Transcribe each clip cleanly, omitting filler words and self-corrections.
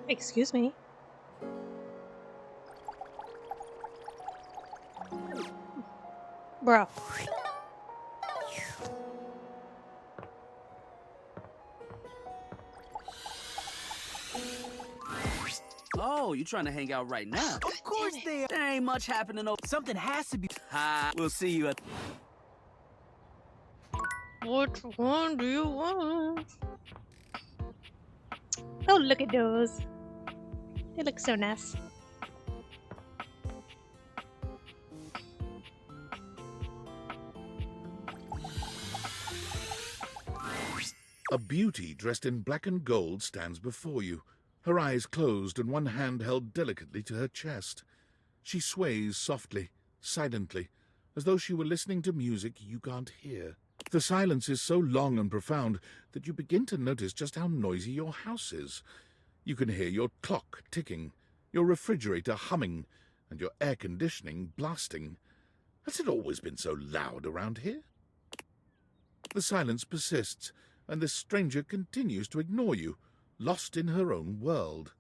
Excuse me. Bro. Oh, you trying to hang out right now? Of course they are. There ain't much happening over. Something has to be. Ha! We'll see you at. Which one do you want? Oh, look at those. They look so nice. A beauty dressed in black and gold stands before you, her eyes closed and one hand held delicately to her chest. She sways softly, silently, as though she were listening to music you can't hear. The silence is so long and profound that you begin to notice just how noisy your house is. You can hear your clock ticking, your refrigerator humming, and your air conditioning blasting. Has it always been so loud around here? The silence persists, and this stranger continues to ignore you, lost in her own world.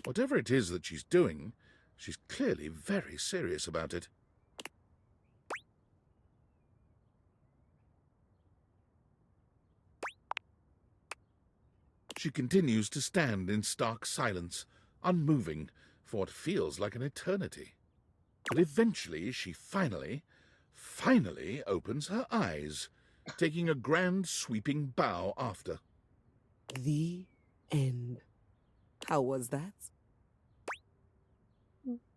Whatever it is that she's doing, she's clearly very serious about it. She continues to stand in stark silence, unmoving, for what feels like an eternity. But eventually she finally opens her eyes, taking a grand sweeping bow after. The end. How was that?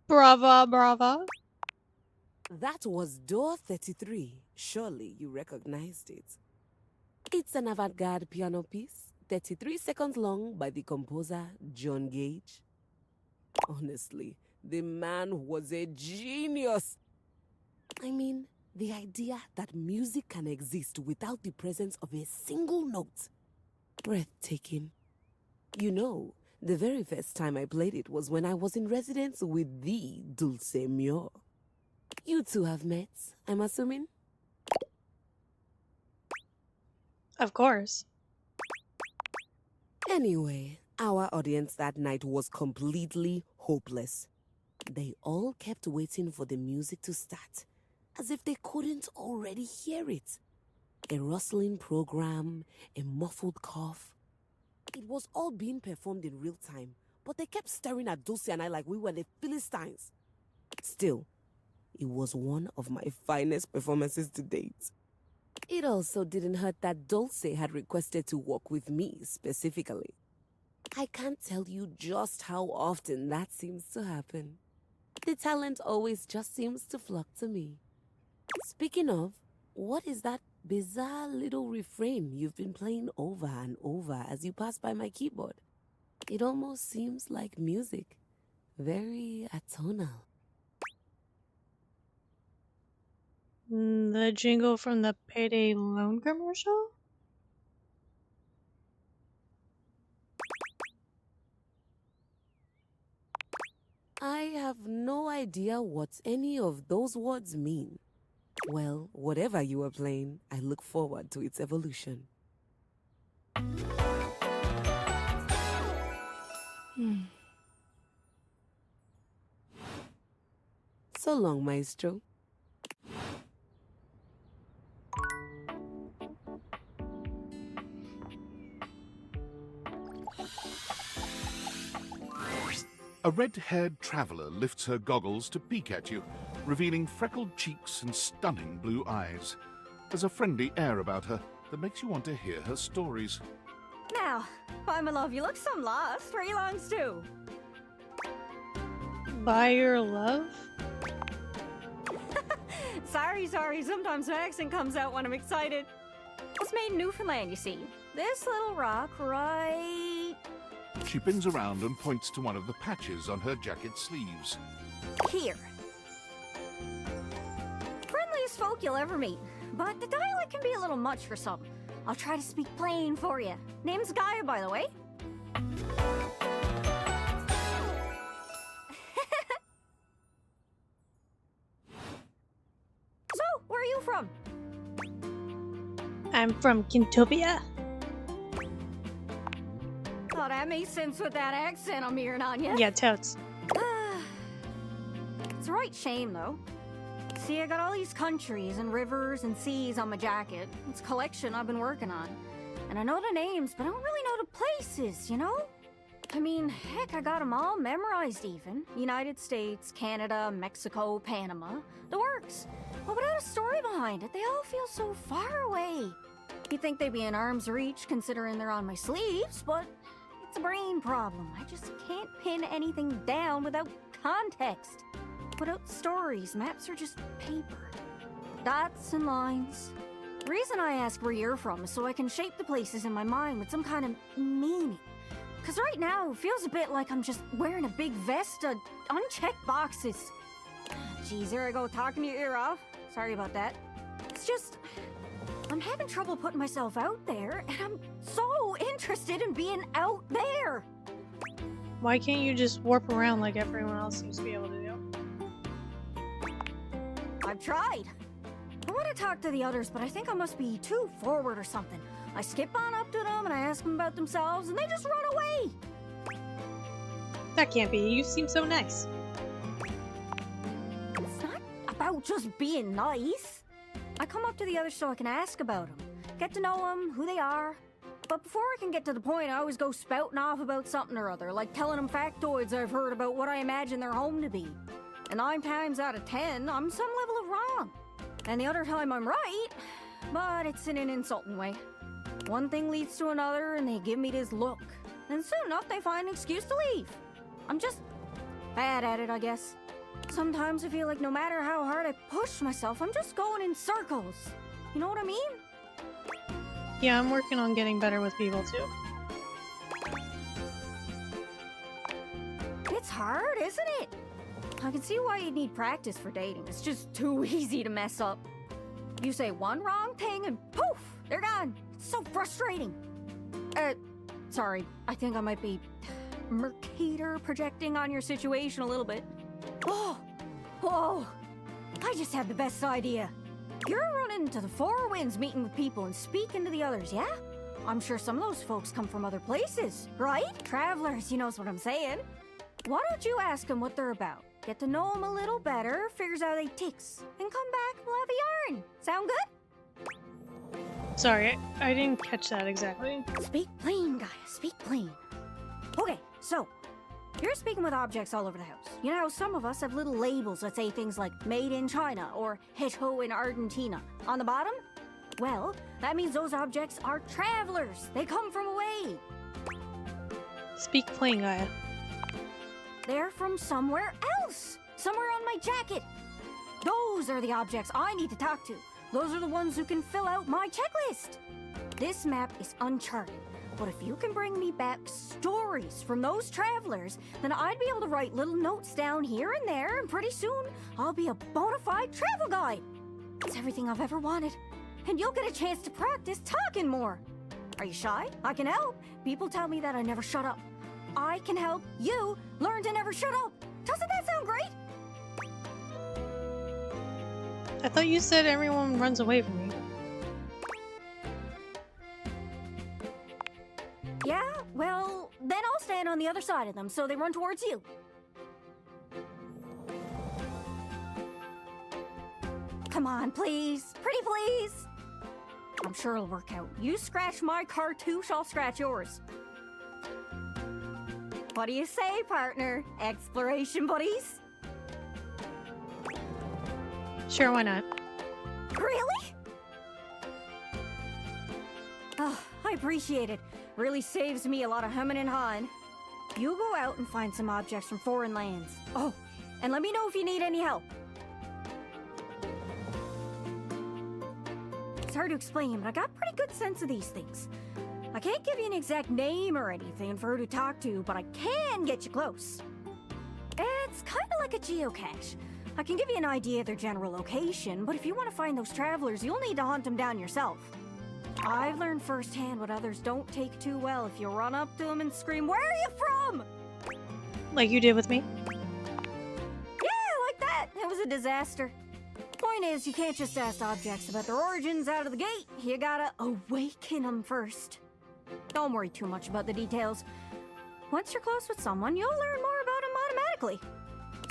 Brava, brava. That was door 33. Surely you recognized it. It's an avant-garde piano piece, 33 seconds long, by the composer John Gage. Honestly, the man was a genius. I mean, the idea that music can exist without the presence of a single note. Breathtaking. You know, the very first time I played it was when I was in residence with the Dulce Mio. You two have met, I'm assuming? Of course. Anyway, our audience that night was completely hopeless. They all kept waiting for the music to start, as if they couldn't already hear it. A rustling program, a muffled cough. It was all being performed in real time, but they kept staring at Dulce and I like we were the Philistines. Still, it was one of my finest performances to date. It also didn't hurt that Dulce had requested to work with me specifically. I can't tell you just how often that seems to happen. The talent always just seems to flock to me. Speaking of, what is that bizarre little refrain you've been playing over and over as you pass by my keyboard? It almost seems like music. Very atonal. The jingle from the Payday Loan commercial? I have no idea what any of those words mean. Well, whatever you are playing, I look forward to its evolution. So long, Maestro. A red-haired traveler lifts her goggles to peek at you, revealing freckled cheeks and stunning blue eyes. There's a friendly air about her that makes you want to hear her stories. Now, why, my love, you look some lost. Where you longs to? By your love? Sorry, sometimes my accent comes out when I'm excited. It's made in Newfoundland, you see. This little rock right She bends around and points to one of the patches on her jacket sleeves. here. Friendliest folk you'll ever meet, but the dialect can be a little much for some. I'll try to speak plain for you. Name's Gaia, by the way. from? I'm from Kintopia. Oh, that makes sense with that accent I'm hearing on you. Yeah, totes. It's a right shame, though. See, I got all these countries and rivers and seas on my jacket. It's a collection I've been working on. And I know the names, but I don't really know the places, you know? I mean, heck, I got them all memorized even. United States, Canada, Mexico, Panama. The works. But without a story behind it, they all feel so far away. You'd think they'd be in arm's reach considering they're on my sleeves, but it's a brain problem. I just can't pin anything down without context. Without stories, maps are just paper. Dots and lines. The reason I ask where you're from is so I can shape the places in my mind with some kind of meaning. Because right now, it feels a bit like I'm just wearing a big vest of unchecked boxes. Geez, there I go, talking your ear off. Sorry about that. It's just, I'm having trouble putting myself out there, and I'm so interested in being out there. Why can't you just warp around like everyone else seems to be able to do? I've tried. I want to talk to the others, but I think I must be too forward or something. I skip on up to them and I ask them about themselves, and they just run away. That can't be. You seem so nice. It's not about just being nice. I come up to the others so I can ask about them, get to know them, who they are. But before I can get to the point, I always go spouting off about something or other, like telling them factoids I've heard about what I imagine their home to be. And 9 times out of 10, I'm some level of wrong. And the other time I'm right, but it's in an insulting way. One thing leads to another, and they give me this look. And soon enough, they find an excuse to leave. I'm just bad at it, I guess. Sometimes I feel like no matter how hard I push myself, I'm just going in circles. You know what I mean? Yeah, I'm working on getting better with people too. It's hard, isn't it? I can see why you'd need practice for dating. It's just too easy to mess up. You say one wrong thing and poof, they're gone. It's so frustrating. Sorry, I think I might be Mercator projecting on your situation a little bit. Whoa, I just had the best idea. You're running to the Four Winds meeting with people and speaking to the others, yeah? I'm sure some of those folks come from other places, right? Travelers, you knows what I'm saying. Why don't you ask them what they're about? Get to know them a little better, figures out how they ticks, and come back, we'll have a yarn. Sound good? Sorry, I didn't catch that exactly. Speak plain, Gaia, speak plain. Okay, so, you're speaking with objects all over the house. You know, some of us have little labels that say things like made in China or Hecho in Argentina. On the bottom? Well, that means those objects are travelers. They come from away. Speak plain, Gaia. They're from somewhere else. Somewhere on my jacket. Those are the objects I need to talk to. Those are the ones who can fill out my checklist. This map is uncharted. But if you can bring me back stories from those travelers, then I'd be able to write little notes down here and there, and pretty soon I'll be a bona fide travel guide. It's everything I've ever wanted. And you'll get a chance to practice talking more. Are you shy? I can help. People tell me that I never shut up. I can help you learn to never shut up. Doesn't that sound great? I thought you said everyone runs away from me. Yeah, well, then I'll stand on the other side of them so they run towards you. Come on, please. Pretty please. I'm sure it'll work out. You scratch my cartouche, I'll scratch yours. What do you say, partner? Exploration buddies? Sure, why not? Really? Oh, I appreciate it. Really saves me a lot of humming and hawing. You go out and find some objects from foreign lands. Oh, and let me know if you need any help. It's hard to explain, but I got a pretty good sense of these things. I can't give you an exact name or anything for who to talk to, but I can get you close. It's kind of like a geocache. I can give you an idea of their general location, but if you want to find those travelers, you'll need to hunt them down yourself. I've learned firsthand what others don't take too well if you run up to them and scream, "Where are you from?" Like you did with me? Yeah, like that. It was a disaster. Point is, you can't just ask objects about their origins out of the gate. You gotta awaken them first. Don't worry too much about the details. Once you're close with someone, you'll learn more about them automatically.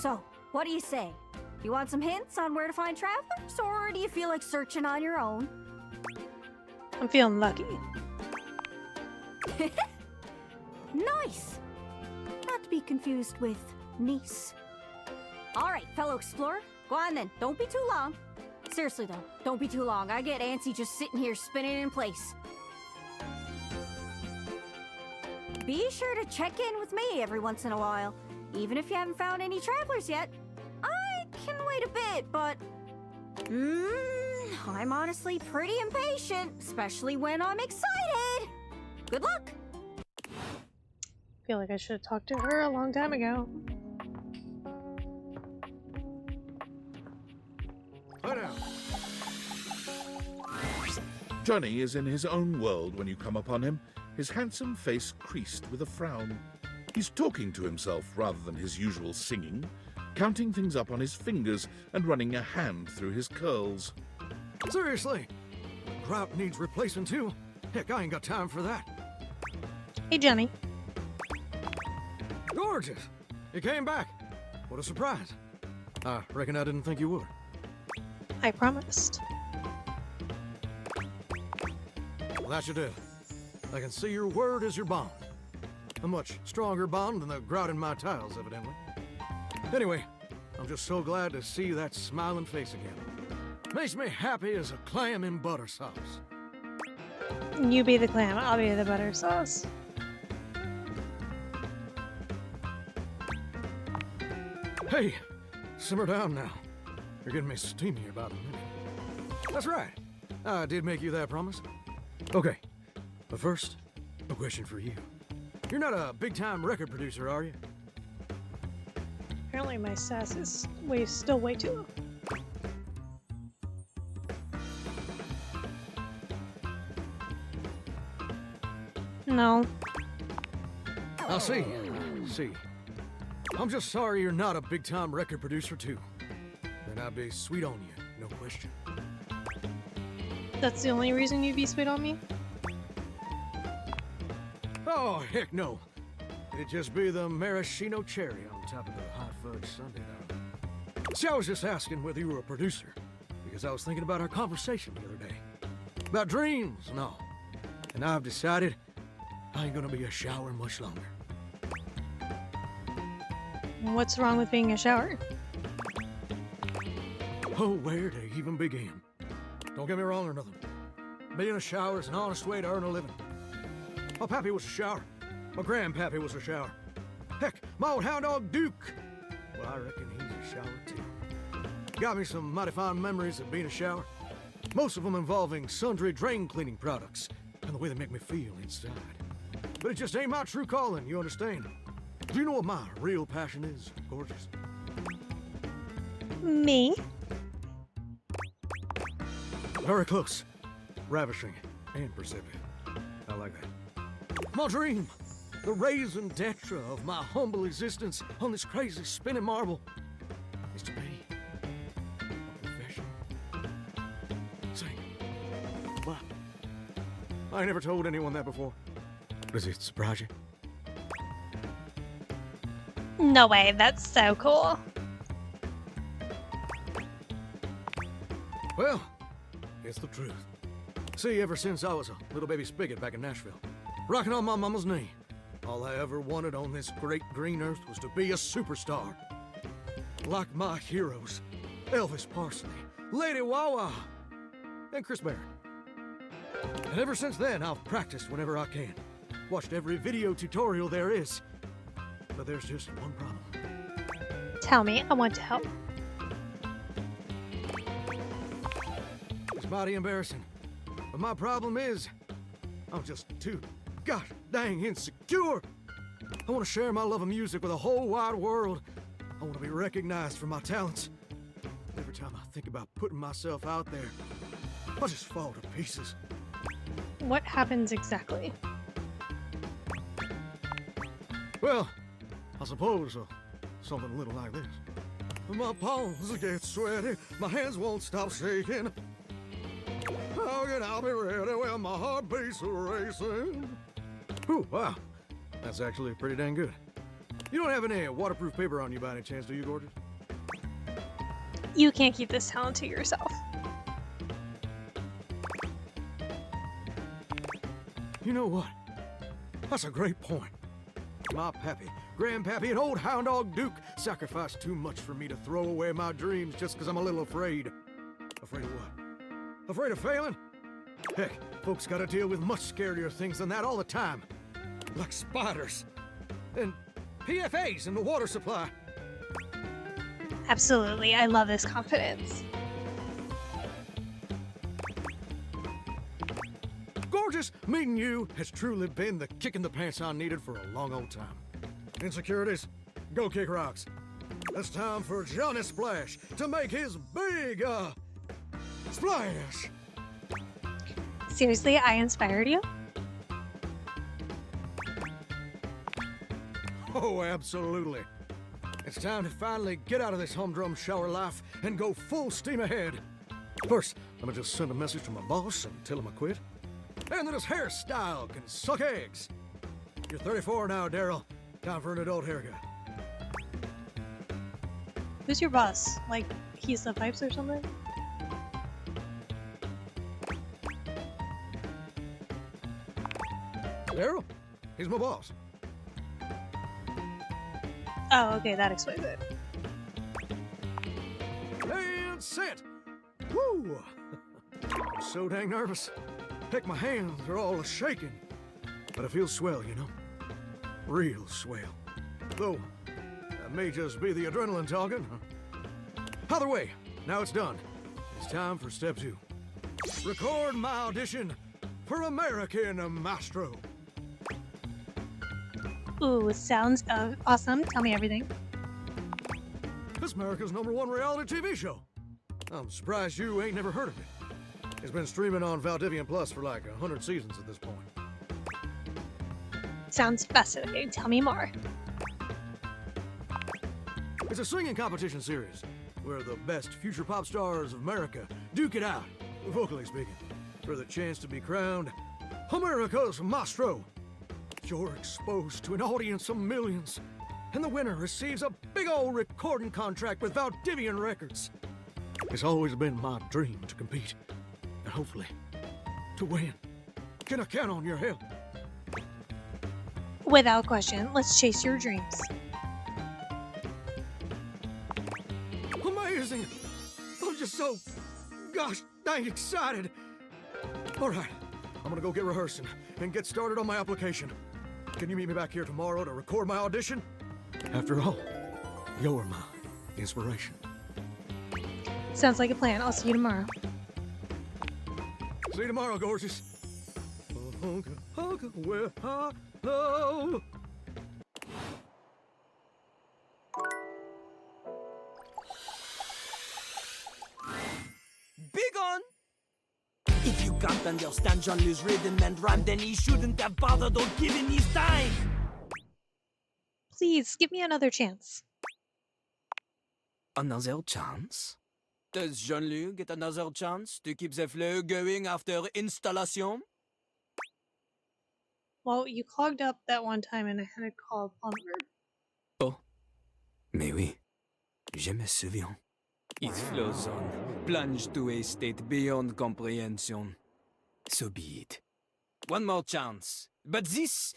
So, what do you say? Do you want some hints on where to find travelers, or do you feel like searching on your own? I'm feeling lucky. Nice! Not to be confused with niece. Alright, fellow explorer, go on then. Don't be too long. Seriously though, don't be too long. I get antsy just sitting here spinning in place. Be sure to check in with me every once in a while. Even if you haven't found any travelers yet. I can wait a bit, but... I'm honestly pretty impatient, especially when I'm excited. Good luck! I feel like I should have talked to her a long time ago. Johnny is in his own world when you come upon him, his handsome face creased with a frown. He's talking to himself rather than his usual singing, counting things up on his fingers and running a hand through his curls. Seriously? Grout needs replacing too? Heck, I ain't got time for that. Hey, Johnny. Gorgeous! You came back. What a surprise. I reckon I didn't think you would. I promised. Well, that you did. I can see your word is your bond. A much stronger bond than the grout in my tiles, evidently. Anyway, I'm just so glad to see that smiling face again. Makes me happy as a clam in butter sauce. You be the clam, I'll be the butter sauce. Hey, simmer down now. You're getting me steamy about a minute. That's right. I did make you that promise. Okay, but first, a question for you. You're not a big-time record producer, are you? Apparently my sass is still way too low. No. I see. See. I'm just sorry you're not a big-time record producer, too. Then I'd be sweet on you, no question. That's the only reason you'd be sweet on me? Oh, heck no. It'd just be the maraschino cherry on top of the hot fudge sundae. See, I was just asking whether you were a producer, because I was thinking about our conversation the other day. About dreams and all. And I've decided I ain't gonna be a shower much longer. What's wrong with being a shower? Oh, where to even begin? Don't get me wrong or nothing. Being a shower is an honest way to earn a living. My pappy was a shower. My grandpappy was a shower. Heck, my old hound dog Duke. Well, I reckon he's a shower too. Got me some mighty fine memories of being a shower. Most of them involving sundry drain cleaning products and the way they make me feel inside. But it just ain't my true calling, you understand? Do you know what my real passion is, gorgeous? Me? Very close. Ravishing and perceptive. I like that. My dream, the raison d'etre of my humble existence on this crazy spinning marble, is to be a professional singer. Wow. I never told anyone that before. Does it surprise you? No way, that's so cool. Well, it's the truth. See, ever since I was a little baby spigot back in Nashville, rocking on my mama's knee, all I ever wanted on this great green earth was to be a superstar. Like my heroes, Elvis Presley, Lady Wawa, and Chris Barrett. And ever since then, I've practiced whenever I can. Watched every video tutorial there is. But there's just one problem. Tell me, I want to help. It's mighty embarrassing. But my problem is, I'm just too gosh dang insecure. I want to share my love of music with the whole wide world. I want to be recognized for my talents. Every time I think about putting myself out there, I just fall to pieces. What happens exactly? Well, I suppose something a little like this. My palms get sweaty, my hands won't stop shaking. Oh, I'll be ready when my heart beats racing. Whew, wow. That's actually pretty dang good. You don't have any waterproof paper on you by any chance, do you, Gorgeous? You can't keep this talent to yourself. You know what? That's a great point. My pappy, grandpappy, and old hound dog Duke sacrificed too much for me to throw away my dreams just because I'm a little afraid. Afraid of what? Afraid of failing? Heck, folks gotta deal with much scarier things than that all the time. Like spiders. And PFAs in the water supply. Absolutely, I love this confidence. Gorgeous, meeting you has truly been the kick in the pants I needed for a long old time. Insecurities, go kick rocks. It's time for Johnny Splash to make his big, splash. Seriously, I inspired you? Oh, absolutely. It's time to finally get out of this humdrum shower life and go full steam ahead. First, let me just send a message to my boss and tell him I quit. And that his hairstyle can suck eggs. You're 34 now, Daryl. Time for an adult haircut. Who's your boss? Like, he's the pipes or something? Daryl? He's my boss. Oh, okay, that explains it. And set! Woo! I'm so dang nervous. Heck, my hands are all shaking. But it feels swell, you know? Real swell. Though, that may just be the adrenaline talking. Either way, now it's done. It's time for step 2. Record my audition for American Maestro. Ooh, sounds awesome. Tell me everything. It's America's #1 reality TV show. I'm surprised you ain't never heard of it. It's been streaming on Valdivian Plus for like 100 seasons at this point. Sounds fascinating. Tell me more. It's a singing competition series where the best future pop stars of America duke it out, vocally speaking, for the chance to be crowned America's Maestro. You're exposed to an audience of millions, and the winner receives a big old recording contract with Valdivian Records. It's always been my dream to compete, and hopefully, to win. Can I count on your help? Without question, let's chase your dreams. Amazing! I'm just so, gosh dang excited. All right, I'm gonna go get rehearsing and get started on my application. Can you meet me back here tomorrow to record my audition? After all, you're my inspiration. Sounds like a plan. I'll see you tomorrow. See you tomorrow, gorgeous. Well, hello. Big on! If you can't understand Jean-Louis' rhythm and rhyme, then he shouldn't have bothered or given his time. Please, give me another chance. Another chance? Does Jean-Louis get another chance to keep the flow going after installation? Well, you clogged up that one time and I had to call a plumber. Oh, mais oui, je me souviens. It flows on, plunged to a state beyond comprehension. So be it. One more chance. But this,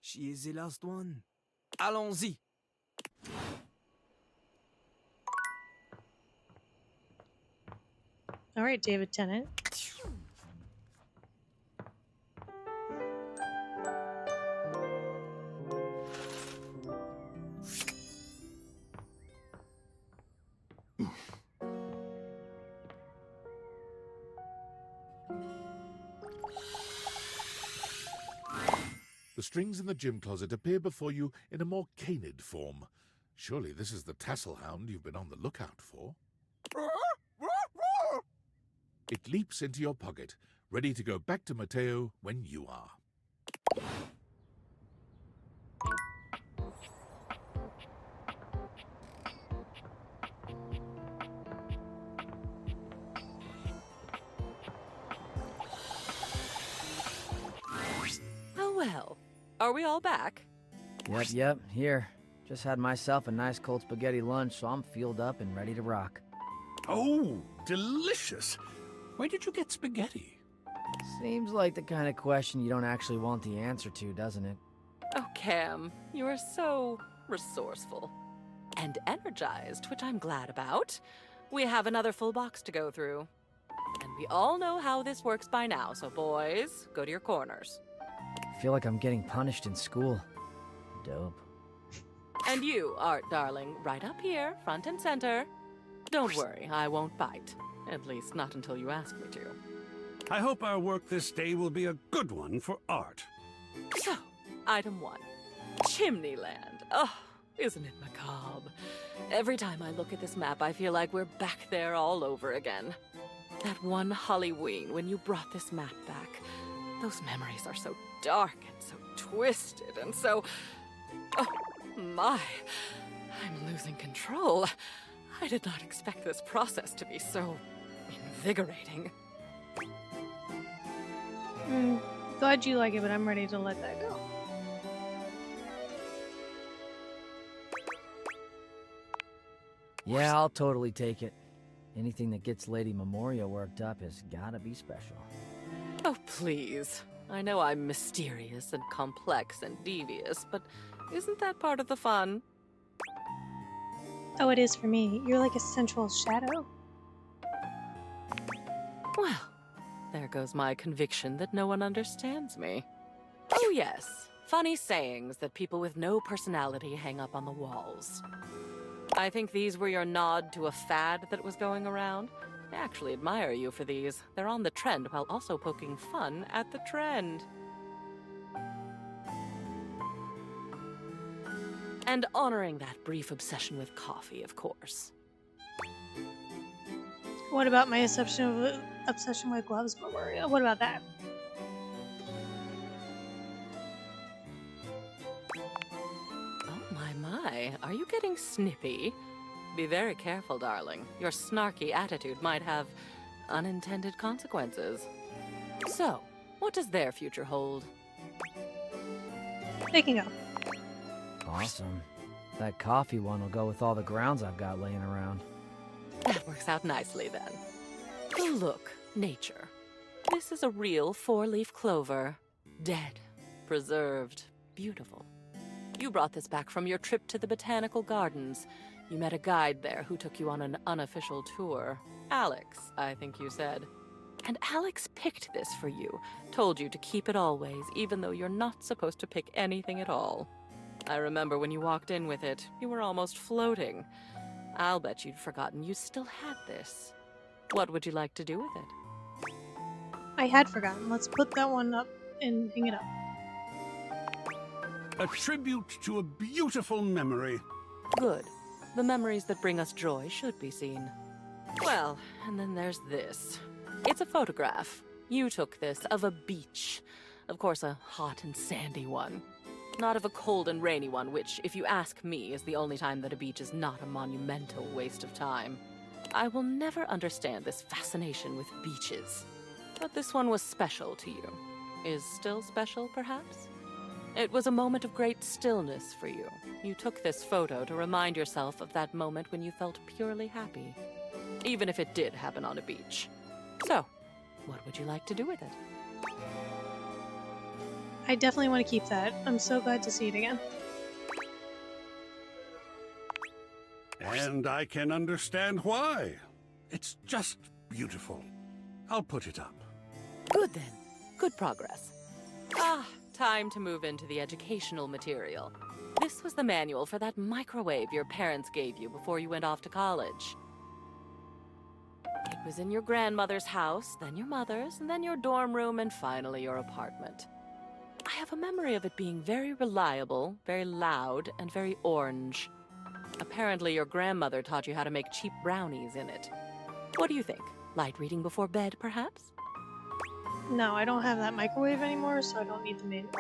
she is the last one. Allons-y. All right, David Tennant. The strings in the gym closet appear before you in a more canid form. Surely this is the tassel hound you've been on the lookout for. It leaps into your pocket, ready to go back to Mateo when you are. Well, are we all back? Yep, here. Just had myself a nice cold spaghetti lunch, so I'm fueled up and ready to rock. Oh, delicious. Where did you get spaghetti? Seems like the kind of question you don't actually want the answer to, doesn't it? Oh, Cam, you are so resourceful. And energized, which I'm glad about. We have another full box to go through. And we all know how this works by now, so boys, go to your corners. I feel like I'm getting punished in school. Dope. And you, Art darling, right up here, front and center. Don't worry, I won't bite. At least not until you ask me to. I hope our work this day will be a good one for Art. So, item 1. Chimneyland. Oh, isn't it macabre? Every time I look at this map, I feel like we're back there all over again. That one Halloween when you brought this map back. Those memories are so dark and so twisted and so... Oh, my. I'm losing control. I did not expect this process to be so invigorating. Glad you like it, but I'm ready to let that go. Yeah, I'll totally take it. Anything that gets Lady Memoria worked up has gotta be special. Oh, please. I know I'm mysterious and complex and devious, but isn't that part of the fun? Oh, it is for me. You're like a central shadow. Well, there goes my conviction that no one understands me. Oh yes, funny sayings that people with no personality hang up on the walls. I think these were your nod to a fad that was going around. I actually admire you for these. They're on the trend while also poking fun at the trend. And honoring that brief obsession with coffee, of course. What about my obsession with gloves, Memoria? What about that? Oh my, are you getting snippy? Be very careful, darling. Your snarky attitude might have unintended consequences. So, what does their future hold? They can go. Awesome. That coffee one will go with all the grounds I've got laying around. That works out nicely, then. Oh, look, nature. This is a real four-leaf clover. Dead, preserved, beautiful. You brought this back from your trip to the Botanical Gardens. You met a guide there who took you on an unofficial tour. Alex, I think you said. And Alex picked this for you, told you to keep it always, even though you're not supposed to pick anything at all. I remember when you walked in with it, you were almost floating. I'll bet you'd forgotten you still had this. What would you like to do with it? I had forgotten. Let's put that one up and hang it up. A tribute to a beautiful memory. Good. The memories that bring us joy should be seen. Well, and then there's this. It's a photograph. You took this of a beach. Of course, a hot and sandy one. Not of a cold and rainy one, which, if you ask me, is the only time that a beach is not a monumental waste of time. I will never understand this fascination with beaches. But this one was special to you. Is still special, perhaps? It was a moment of great stillness for you. You took this photo to remind yourself of that moment when you felt purely happy. Even if it did happen on a beach. So, what would you like to do with it? I definitely want to keep that. I'm so glad to see it again. And I can understand why. It's just beautiful. I'll put it up. Good then. Good progress. Time to move into the educational material. This was the manual for that microwave your parents gave you before you went off to college. It was in your grandmother's house, then your mother's, and then your dorm room, and finally your apartment. I have a memory of it being very reliable, very loud, and very orange. Apparently your grandmother taught you how to make cheap brownies in it. What do you think? Light reading before bed, perhaps? No, I don't have that microwave anymore, so I don't need the manual.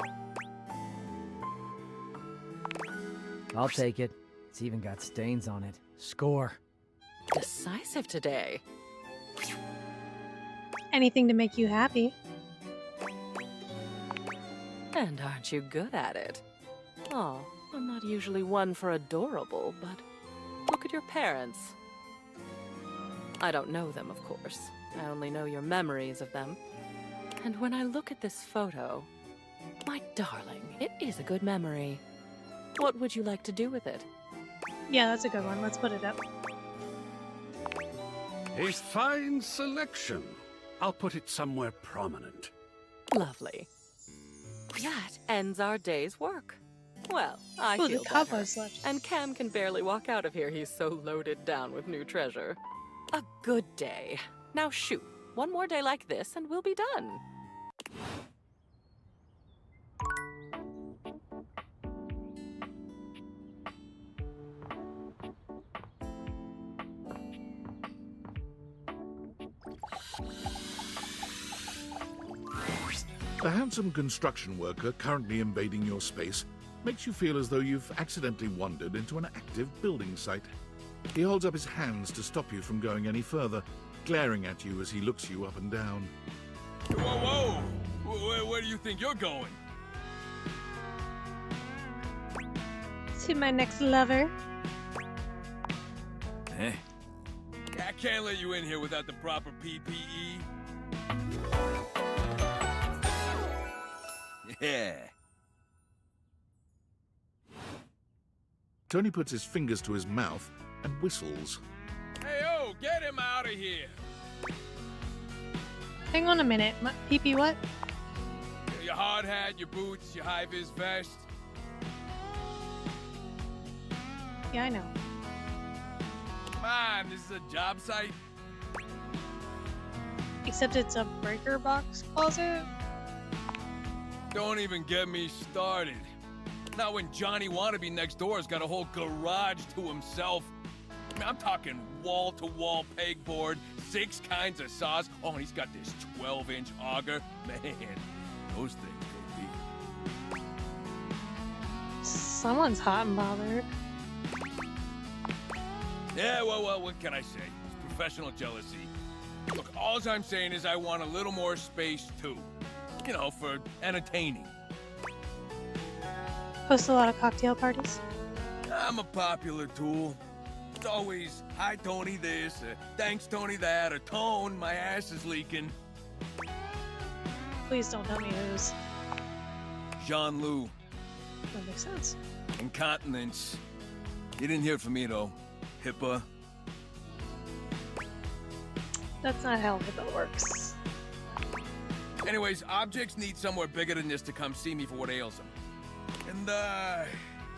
I'll take it. It's even got stains on it. Score. Decisive today. Anything to make you happy. And aren't you good at it? Oh, I'm not usually one for adorable, but look at your parents. I don't know them, of course. I only know your memories of them. And when I look at this photo, my darling, it is a good memory. What would you like to do with it? Yeah, that's a good one. Let's put it up. A fine selection. I'll put it somewhere prominent. Lovely. That ends our day's work. Well, I Ooh, feel the better. cowboys left. And Cam can barely walk out of here. He's so loaded down with new treasure. A good day. Now shoot. One more day like this and we'll be done. A handsome construction worker currently invading your space makes you feel as though you've accidentally wandered into an active building site. He holds up his hands to stop you from going any further, glaring at you as he looks you up and down. Whoa, whoa! Where do you think you're going? To my next lover. Eh? I can't let you in here without the proper PPE. Yeah. Tony puts his fingers to his mouth and whistles. Hey, oh, get him out of here! Hang on a minute. PP what? Your hard hat, your boots, your high-vis vest. Yeah, I know. Come on, this is a job site. Except it's a breaker box closet. Don't even get me started. Not when Johnny Wannabe next door's got a whole garage to himself. I mean, I'm talking wall-to-wall pegboard, 6 kinds of saws. Oh, and he's got this 12-inch auger. Man, those things go deep. Someone's hot and bothered. Yeah, well, what can I say? It's professional jealousy. Look, all I'm saying is I want a little more space, too. You know, for entertaining. Host a lot of cocktail parties. I'm a popular tool. It's always, hi, Tony this, thanks, Tony that, or Tone, my ass is leaking. Please don't tell me who's. Jean-Lou. That makes sense. Incontinence. You didn't hear from me, though. HIPAA. That's not how HIPAA works. Anyways, objects need somewhere bigger than this to come see me for what ails them. And,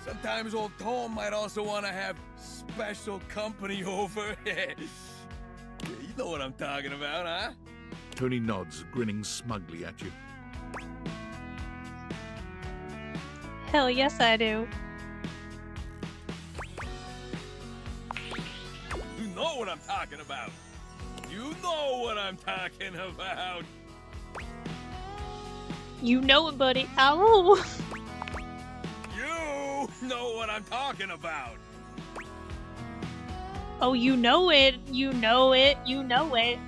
sometimes old Tom might also want to have special company over. You know what I'm talking about, huh? Tony nods, grinning smugly at you. Hell yes, I do. You know what I'm talking about. You know what I'm talking about. You know it, buddy. Ow! You know what I'm talking about. Oh, you know it. You know it. You know it.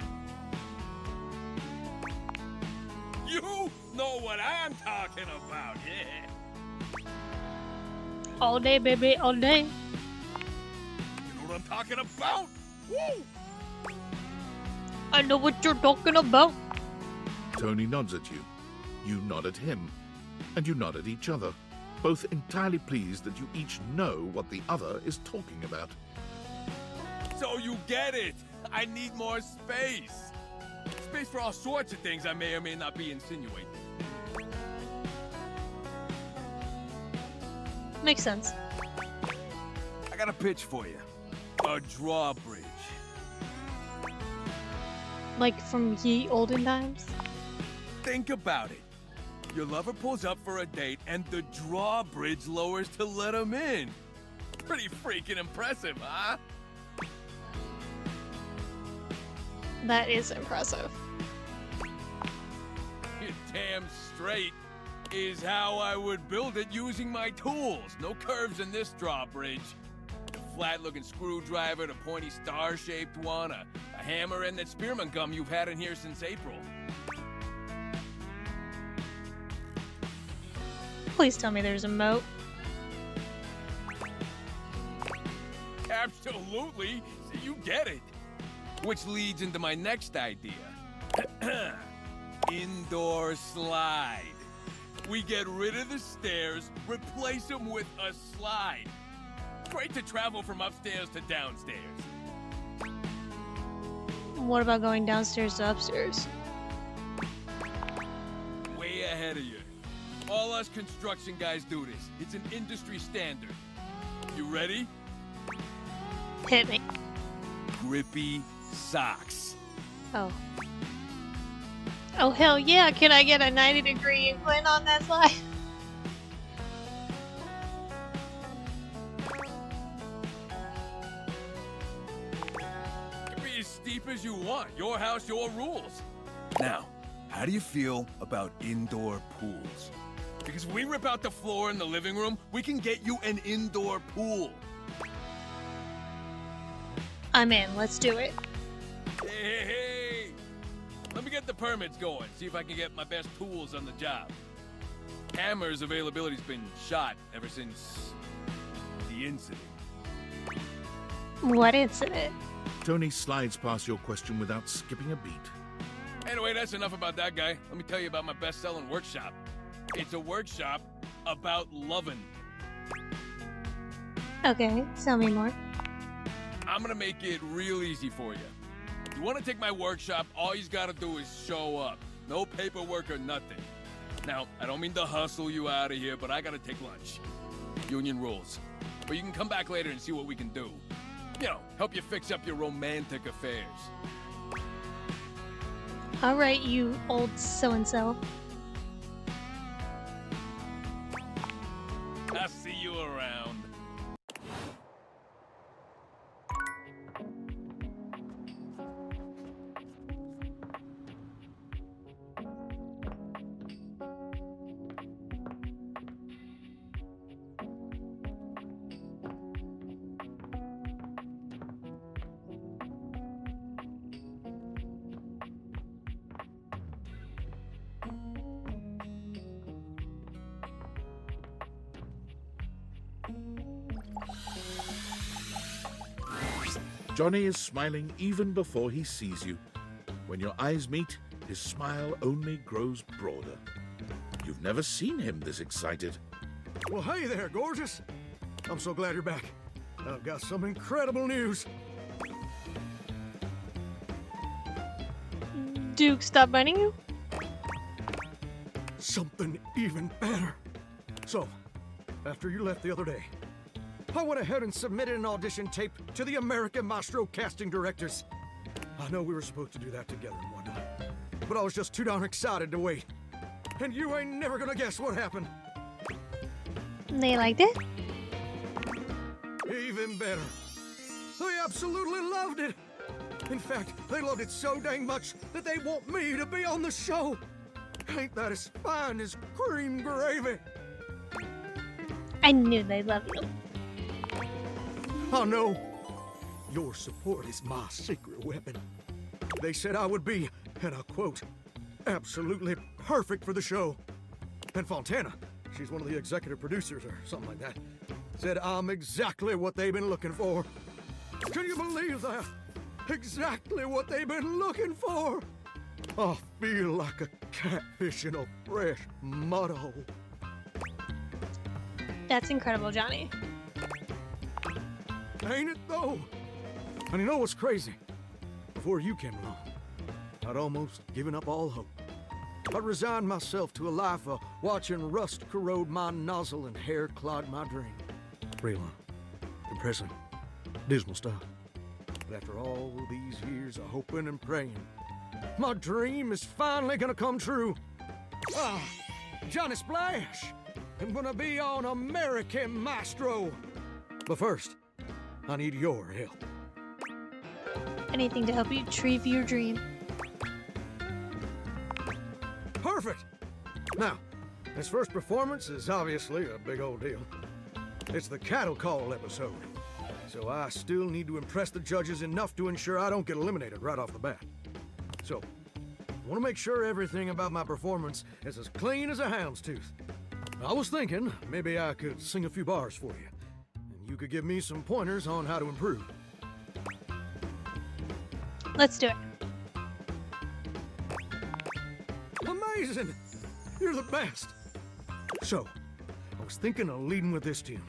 You know what I'm talking about, yeah. All day, baby, all day. You know what I'm talking about? Woo! I know what you're talking about. Tony nods at you. You nod at him. And you nod at each other, both entirely pleased that you each know what the other is talking about. So you get it. I need more space. Space for all sorts of things I may or may not be insinuating. Makes sense. I got a pitch for you. A drawbridge. Like from ye olden times? Think about it. Your lover pulls up for a date and the drawbridge lowers to let him in. Pretty freaking impressive, huh? That is impressive. You're damn straight. Is how I would build it using my tools. No curves in this drawbridge. The flat-looking screwdriver, the pointy star-shaped one, a hammer, and that spearmint gum you've had in here since April. Please tell me there's a moat. Absolutely. So you get it. Which leads into my next idea. Indoor slide. We get rid of the stairs, replace them with a slide. Great to travel from upstairs to downstairs. What about going downstairs to upstairs? Way ahead of you. All us construction guys do this. It's an industry standard. You ready? Hit me. Grippy socks. Oh. Oh, hell yeah. Can I get a 90-degree incline on that slide? Can be as steep as you want. Your house, your rules. Now, how do you feel about indoor pools? Because if we rip out the floor in the living room, we can get you an indoor pool. I'm in. Let's do it. Hey. Let me get the permits going, see if I can get my best tools on the job. Hammer's availability's been shot ever since the incident. What incident? Tony slides past your question without skipping a beat. Anyway, that's enough about that guy. Let me tell you about my best-selling workshop. It's a workshop about loving. Okay, tell me more. I'm gonna make it real easy for you. You wanna take my workshop, all you gotta do is show up. No paperwork or nothing. Now, I don't mean to hustle you out of here, but I gotta take lunch. Union rules. But you can come back later and see what we can do. You know, help you fix up your romantic affairs. Alright, you old so-and-so. I'll see you around. Johnny is smiling even before he sees you. When your eyes meet, his smile only grows broader. You've never seen him this excited. Well, hey there, gorgeous. I'm so glad you're back. I've got some incredible news. Duke, stop biting you? Something even better. So, after you left the other day, I went ahead and submitted an audition tape to the American Maestro casting directors. I know we were supposed to do that together and whatnot, but I was just too darn excited to wait. And you ain't never gonna guess what happened. They liked it? Even better. They absolutely loved it. In fact, they loved it so dang much that they want me to be on the show. Ain't that as fine as cream gravy? I knew they loved you. I know. Your support is my secret weapon. They said I would be, and I quote, absolutely perfect for the show. And Fontana, she's one of the executive producers or something like that, said I'm exactly what they've been looking for. Can you believe that? Exactly what they've been looking for. I feel like a catfish in a fresh mud hole. That's incredible, Johnny. Ain't it though? And you know what's crazy? Before you came along, I'd almost given up all hope. I resigned myself to a life of watching rust corrode my nozzle and hair clog my dream. Real depressing, dismal stuff. But after all these years of hoping and praying, my dream is finally gonna come true. Ah, Johnny Splash! I'm gonna be on American Maestro. But first, I need your help. Anything to help you achieve your dream. Perfect! Now, this first performance is obviously a big old deal. It's the cattle call episode. So I still need to impress the judges enough to ensure I don't get eliminated right off the bat. So, I want to make sure everything about my performance is as clean as a hound's tooth. I was thinking maybe I could sing a few bars for you, and you could give me some pointers on how to improve. Let's do it. Amazing! You're the best! So, I was thinking of leading with this tune.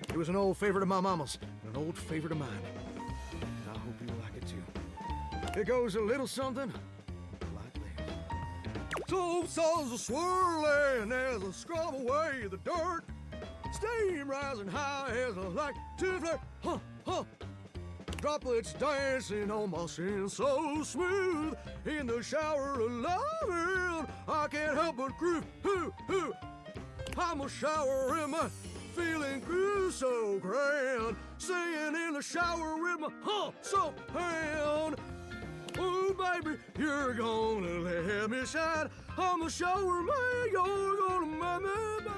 It was an old favorite of my mama's, and an old favorite of mine. And I hope you like it too. It goes a little something like this. So souls are swirling as I scrub away the dirt. Steam rising high as I like to flirt. Huh, huh. Droplets dancing on my skin so smooth. In the shower of loving, I can't help but groove. Hoo, hoo. I'm a shower in my feeling groove so grand. Singing in the shower with my so hand. Oh, baby, you're gonna let me shine. I'm a shower man, you're gonna make me mine.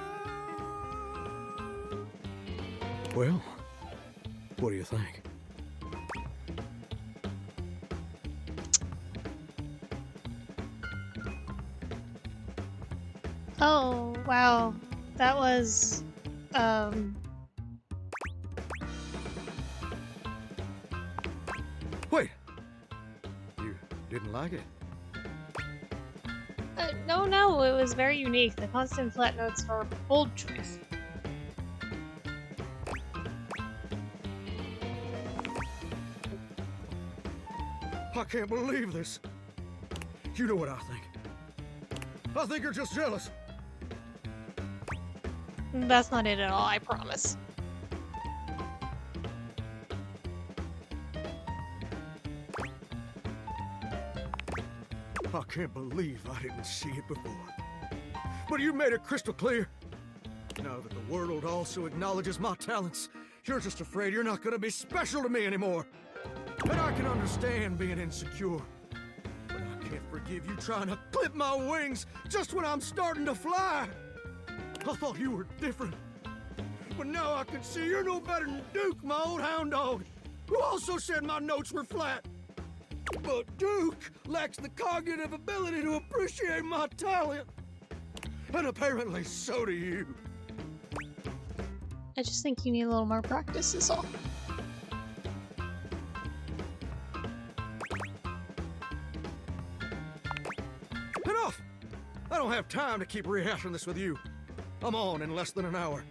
Well, what do you think? Oh, wow. That was, Wait, you didn't like it? no, it was very unique. The constant flat notes were a bold choice. I can't believe this. You know what I think. I think you're just jealous. That's not it at all, I promise. I can't believe I didn't see it before. But you made it crystal clear. Now that the world also acknowledges my talents, you're just afraid you're not gonna be special to me anymore. And I can understand being insecure. But I can't forgive you trying to clip my wings just when I'm starting to fly. I thought you were different. But now I can see you're no better than Duke, my old hound dog, who also said my notes were flat. But Duke lacks the cognitive ability to appreciate my talent. And apparently so do you. I just think you need a little more practice is all. Enough! I don't have time to keep rehashing this with you. I'm on in less than an hour.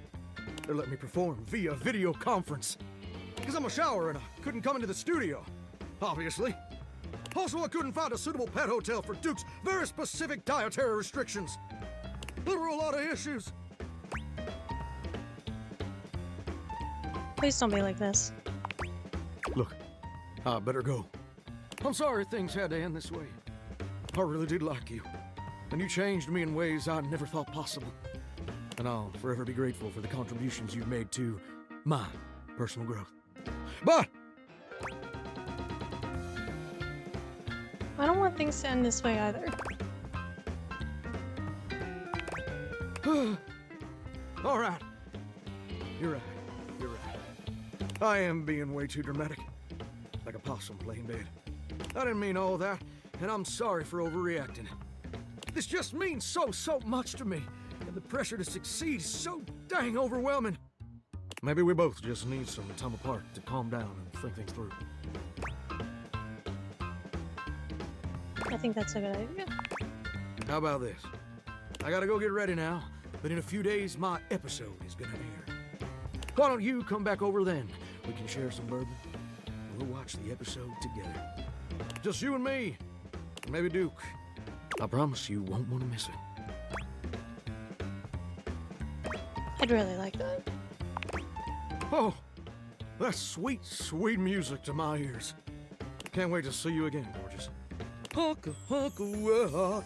They're letting me perform via video conference. Because I'm a shower and I couldn't come into the studio, obviously. Also, I couldn't find a suitable pet hotel for Duke's very specific dietary restrictions. There were a lot of issues. Please don't be like this. Look, I better go. I'm sorry things had to end this way. I really did like you. And you changed me in ways I never thought possible. And I'll forever be grateful for the contributions you've made to my personal growth. But I don't want things to end this way either. all right. You're right. You're right. I am being way too dramatic. Like a possum playing dead. I didn't mean all that, and I'm sorry for overreacting. This just means so much to me, and the pressure to succeed is so dang overwhelming. Maybe we both just need some time apart to calm down and think things through. I think that's a good idea. How about this? I gotta go get ready now, but in a few days my episode is gonna air. Why don't you come back over then? We can share some bourbon. We'll watch the episode together. Just you and me, and maybe Duke. I promise you won't want to miss it. I'd really like that. Oh, that's sweet, sweet music to my ears. Can't wait to see you again, gorgeous. Hunka, hunka, well,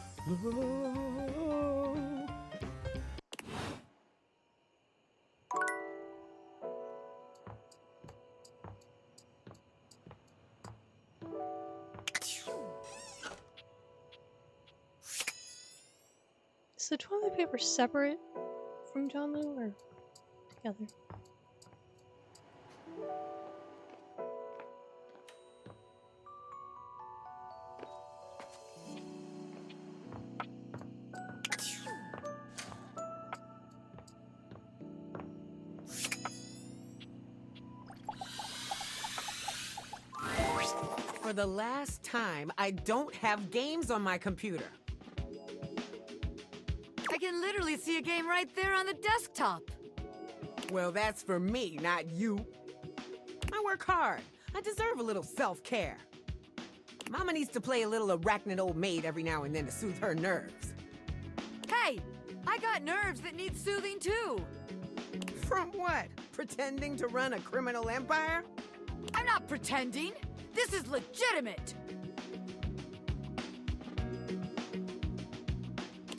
Is the toilet paper separate from John Lou or together? For the last time, I don't have games on my computer. I can literally see a game right there on the desktop. Well, that's for me, not you. I work hard. I deserve a little self-care. Mama needs to play a little arachnid old maid every now and then to soothe her nerves. Hey, I got nerves that need soothing too. From what? Pretending to run a criminal empire? I'm not pretending. This is legitimate.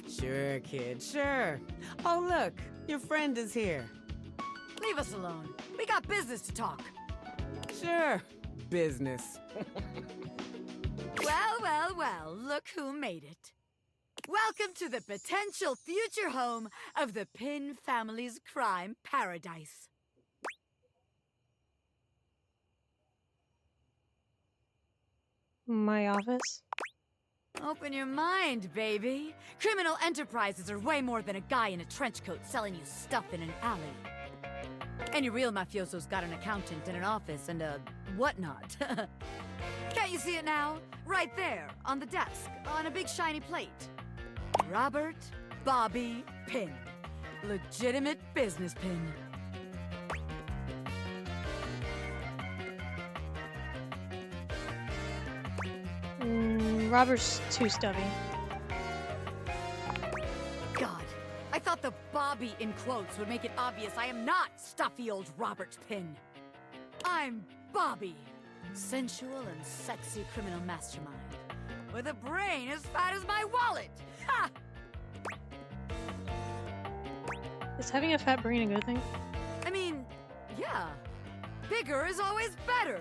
Sure, kid, sure. Oh, look, your friend is here. Leave us alone. We got business to talk. Sure, business. Well, well, well, look who made it. Welcome to the potential future home of the Pin family's crime paradise. My office? Open your mind, baby. Criminal enterprises are way more than a guy in a trench coat selling you stuff in an alley. Any real mafioso's got an accountant and an office and a whatnot. Can't you see it now? Right there, on the desk, on a big shiny plate. Robert Bobby Pin. Legitimate business pin. Robert's too stubby. God, I thought the Bobby in quotes would make it obvious I am not stuffy old Robert Pin. I'm Bobby, sensual and sexy criminal mastermind, with a brain as fat as my wallet. Ha! Is having a fat brain a good thing? I mean, yeah. Bigger is always better.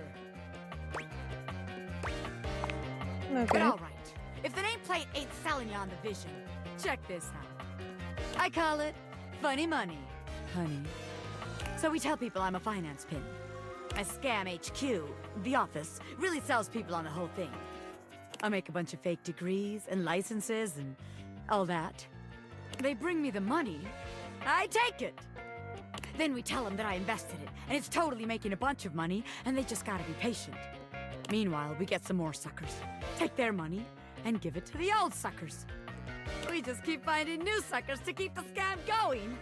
Okay. But all right, if the nameplate ain't selling you on the vision, check this out. I call it funny money, honey. So we tell people I'm a finance pin. My scam HQ, the office, really sells people on the whole thing. I make a bunch of fake degrees and licenses and all that. They bring me the money, I take it. Then we tell them that I invested it, and it's totally making a bunch of money, and they just gotta be patient. Meanwhile, we get some more suckers, take their money, and give it to the old suckers. We just keep finding new suckers to keep the scam going.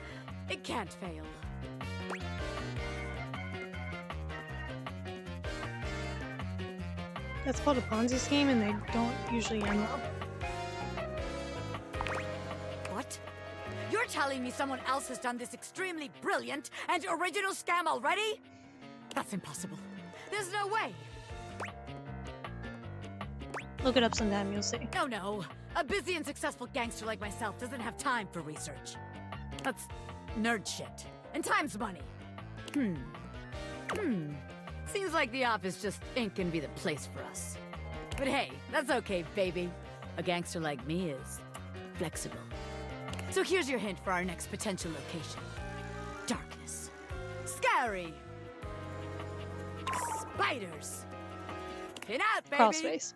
It can't fail. That's called a Ponzi scheme and they don't usually end well. What? You're telling me someone else has done this extremely brilliant and original scam already? That's impossible. There's no way. Look it up sometime, you'll see. No, no. A busy and successful gangster like myself doesn't have time for research. That's nerd shit. And time's money. Seems like the office just ain't gonna be the place for us. But hey, that's okay, baby. A gangster like me is flexible. So here's your hint for our next potential location. Darkness. Scary. Spiders. Pin out, baby! Crawl space.